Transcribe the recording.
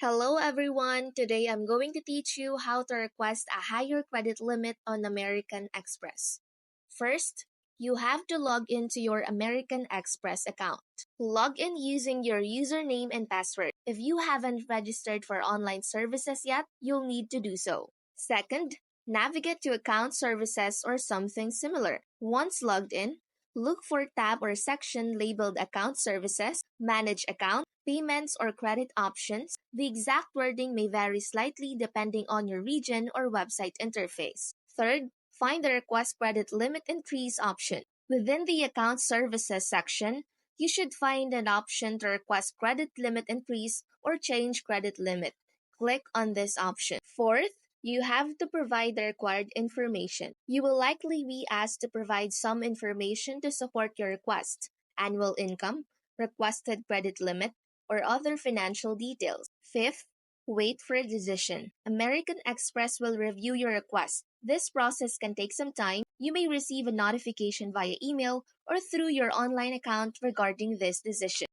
Hello everyone! Today I'm going to teach you how to request a higher credit limit on American Express. First, you have to log into your American Express account. Log in using your username and password. If you haven't registered for online services yet, you'll need to do so. Second, navigate to account services or something similar. Once logged in, look for tab or section labeled Account Services, Manage Account, Payments, or Credit Options. The exact wording may vary slightly depending on your region or website interface. Third, find the Request Credit Limit Increase option. Within the Account Services section, you should find an option to request credit limit increase or change credit limit. Click on this option. Fourth, you have to provide the required information. You will likely be asked to provide some information to support your request: annual income, requested credit limit, or other financial details. Fifth, wait for a decision. American Express will review your request. This process can take some time. You may receive a notification via email or through your online account regarding this decision.